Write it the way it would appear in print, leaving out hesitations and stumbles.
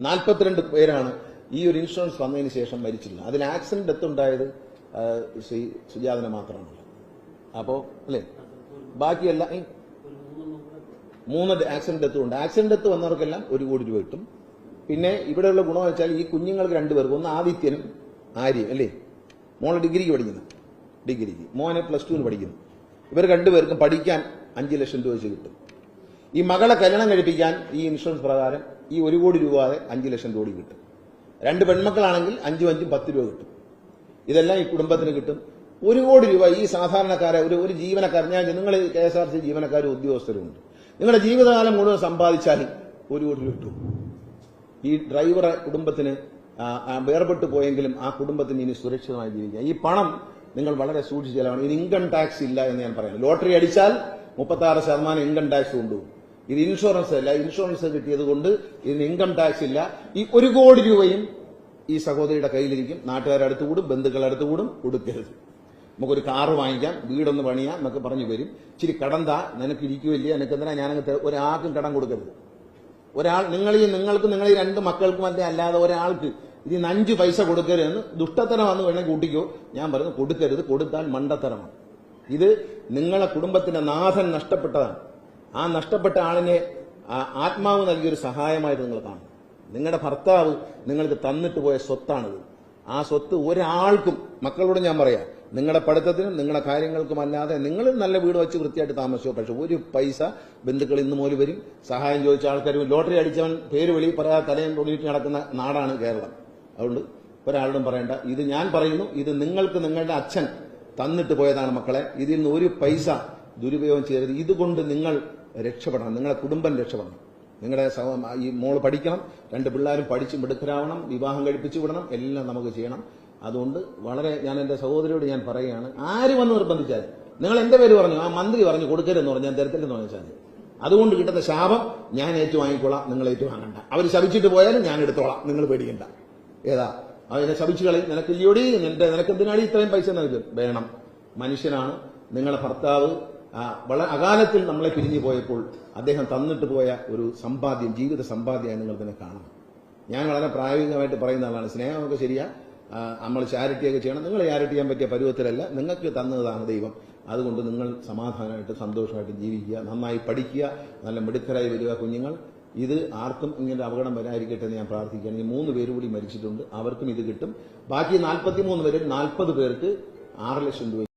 42 പേരാണ് ഈ ഒരു ഇൻഷുറൻസ് വന്നതിന് ശേഷം മരിച്ചില്ല. അതിൽ ആക്സിഡന്റ് ഡെത്ത് ഉണ്ടായത് ശ്രീ സുജാതന് മാത്രമാണ്. അപ്പോ അല്ലേ, ബാക്കിയെല്ലാം 3 ആക്സിഡന്റ് ഡെത്തും ഉണ്ട്. ആക്സിഡന്റ് ഡെത്ത് വന്നവർക്കെല്ലാം 1 കോടി രൂപ കിട്ടും. പിന്നെ ഇവിടെയുള്ള ഗുണം വെച്ചാൽ ഈ കുഞ്ഞുങ്ങൾക്ക് 2 പേർക്ക്, ഒന്ന് ആദിത്യനും ആര്യയും അല്ലേ, മോളെ ഡിഗ്രിക്ക് പഠിക്കുന്നു, മോനെ +2 പഠിക്കുന്നു. ഇവർ 2 പേർക്കും പഠിക്കാൻ 5 ലക്ഷം രൂപ വെച്ച് കിട്ടും. ഈ മകളെ കല്യാണം കഴിപ്പിക്കാൻ ഈ ഇൻഷുറൻസ് പ്രകാരം ഈ 1 കോടി രൂപ 5 ലക്ഷം രൂപ കിട്ടും. 2 പെൺമക്കളാണെങ്കിൽ 5 10 രൂപ കിട്ടും. ഇതെല്ലാം ഈ കുടുംബത്തിന് കിട്ടും. 1 കോടി രൂപ ഈ സാധാരണക്കാരെ ഒരു ജീവനക്കാരൻ, ഞാൻ നിങ്ങൾ KSRTC ജീവനക്കാരും ഉദ്യോഗസ്ഥരുമുണ്ട്, നിങ്ങളുടെ ജീവിതകാലം മുഴുവൻ സമ്പാദിച്ചാൽ 1 കോടി രൂപ കിട്ടും. ഈ ഡ്രൈവറെ കുടുംബത്തിന് വേർപെട്ടു പോയെങ്കിലും ആ കുടുംബത്തിന് ഇനി സുരക്ഷിതമായി ജീവിക്കാം. ഈ പണം നിങ്ങൾ വളരെ സൂക്ഷിച്ച് ചെലവാണ്. ഇനി ഇൻകം ടാക്സ് ഇല്ല എന്ന് ഞാൻ പറയുന്നു. ലോട്ടറി അടിച്ചാൽ 36% ഇൻകം ടാക്സ് കൊണ്ടുപോകും. ഇത് ഇൻഷുറൻസ് അല്ല. ഇൻഷുറൻസ് കിട്ടിയത് കൊണ്ട് ഇതിന് ഇൻകം ടാക്സ് ഇല്ല. ഈ 1 കോടി രൂപയും ഈ സഹോദരിയുടെ കയ്യിലിരിക്കും. നാട്ടുകാരുടെ അടുത്ത് കൂടും, ബന്ധുക്കളുടെ അടുത്ത് കൂടും. കൊടുക്കരുത്. നമുക്കൊരു കാറ് വാങ്ങിക്കാം, വീടൊന്ന് പണിയാം എന്നൊക്കെ പറഞ്ഞു വരും. ഇച്ചിരി കടന്താ, നിനക്ക് ഇരിക്കുമില്ല, എനിക്കെന്തിനാ, ഞാനങ്ങ് ഒരാൾക്കും കടം കൊടുക്കരുത്. നിങ്ങൾക്ക് നിങ്ങൾ ഈ 2 മക്കൾക്കും അല്ലാതെ ഒരാൾക്ക് ഇതിന് 5 പൈസ കൊടുക്കരുതെന്ന് ദുഷ്ടത്തരമാണെന്ന് വേണമെങ്കിൽ കൂട്ടിക്കോ. ഞാൻ പറയുന്നു, കൊടുക്കരുത്. കൊടുത്താൽ മണ്ടത്തരമാണ്. ഇത് നിങ്ങളെ കുടുംബത്തിന്റെ നാഥൻ നഷ്ടപ്പെട്ടതാണ്. ആ നഷ്ടപ്പെട്ട ആളിനെ ആത്മാവ് നൽകിയൊരു സഹായമായിട്ട് നിങ്ങൾ കാണും. നിങ്ങളുടെ ഭർത്താവ് നിങ്ങൾക്ക് തന്നിട്ട് പോയ സ്വത്താണിത്. ആ സ്വത്ത് ഒരാൾക്കും, മക്കളോട് ഞാൻ പറയാം, നിങ്ങളുടെ പഠിത്തത്തിനും നിങ്ങളുടെ കാര്യങ്ങൾക്കും അല്ലാതെ നിങ്ങൾ നല്ല വീട് വെച്ച് വൃത്തിയായിട്ട് താമസിച്ചോ, പക്ഷെ 1 പൈസ ബന്ധുക്കൾ ഇന്ന് മുതൽ വരും. സഹായം ചോദിച്ച ആൾക്കാരും, ലോട്ടറി അടിച്ചവൻ പേര് വെളി പറയാതെ തലയും തൊടിയിട്ട് നടക്കുന്ന നാടാണ് കേരളം. അതുകൊണ്ട് ഒരാളോടും പറയണ്ട. ഇത് ഞാൻ പറയുന്നു, ഇത് നിങ്ങൾക്ക് നിങ്ങളുടെ അച്ഛൻ തന്നിട്ട് പോയതാണ് മക്കളെ. ഇതിൽ നിന്ന് 1 പൈസ ദുരുപയോഗം ചെയ്യരുത്. ഇതുകൊണ്ട് നിങ്ങൾ രക്ഷപ്പെടണം, നിങ്ങളുടെ കുടുംബം രക്ഷപ്പെടണം. നിങ്ങളുടെ ഈ മോള് പഠിക്കണം, 2 പിള്ളേരും പഠിച്ച് മിടുക്കരാവണം, വിവാഹം കഴിപ്പിച്ചു വിടണം, എല്ലാം നമുക്ക് ചെയ്യണം. അതുകൊണ്ട് വളരെ ഞാൻ എന്റെ സഹോദരിയോട് ഞാൻ പറയുകയാണ്, ആര് വന്ന് നിർബന്ധിച്ചാൽ, നിങ്ങൾ എന്റെ പേര് പറഞ്ഞു, ആ മന്ത്രി പറഞ്ഞു കൊടുക്കരുതെന്ന് പറഞ്ഞു, ഞാൻ തരത്തില്ലെന്ന് പറഞ്ഞാൽ അതുകൊണ്ട് കിട്ടുന്ന ശാപം ഞാൻ ഏറ്റുവാങ്ങിക്കോളാം, നിങ്ങൾ ഏറ്റുവാങ്ങണ്ട. അവർ ശപിച്ചിട്ട് പോയാലും ഞാൻ എടുത്തോളാം, നിങ്ങൾ പേടിക്കണ്ട. ഏതാ അതിനെ ശപിച്ചു കളി, നിനക്കില്ലോടി, നിനക്കെന്തിനാടി ഇത്രയും പൈസ നൽകും? വേണം. മനുഷ്യനാണ്. നിങ്ങളുടെ ഭർത്താവ് വളരെ അകാലത്തിൽ നമ്മളെ പിരിഞ്ഞു പോയപ്പോൾ അദ്ദേഹം തന്നിട്ട് പോയ ഒരു സമ്പാദ്യം, ജീവിത സമ്പാദ്യമായി നിങ്ങൾ തന്നെ കാണണം. ഞാൻ വളരെ പ്രായോഗികമായിട്ട് പറയുന്ന ആളാണ്. സ്നേഹമൊക്കെ ശരിയാ, നമ്മൾ ചാരിറ്റിയൊക്കെ ചെയ്യണം. നിങ്ങൾ ചാരിറ്റി ചെയ്യാൻ പറ്റിയ പരുവത്തിലല്ല, നിങ്ങൾക്ക് തന്നതാണ് ദൈവം. അതുകൊണ്ട് നിങ്ങൾ സമാധാനമായിട്ട് സന്തോഷമായിട്ട് ജീവിക്കുക, നന്നായി പഠിക്കുക, നല്ല മിടുക്കരായി വരിക കുഞ്ഞുങ്ങൾ. ഇത് ആർക്കും ഇങ്ങനെ അപകടം വരാതിരിക്കട്ടെ എന്ന് ഞാൻ പ്രാർത്ഥിക്കുകയാണ്. ഈ 3 പേര് കൂടി മരിച്ചിട്ടുണ്ട്, അവർക്കും ഇത് കിട്ടും. ബാക്കി 43 പേരിൽ 40 പേർക്ക് 6 ലക്ഷം രൂപ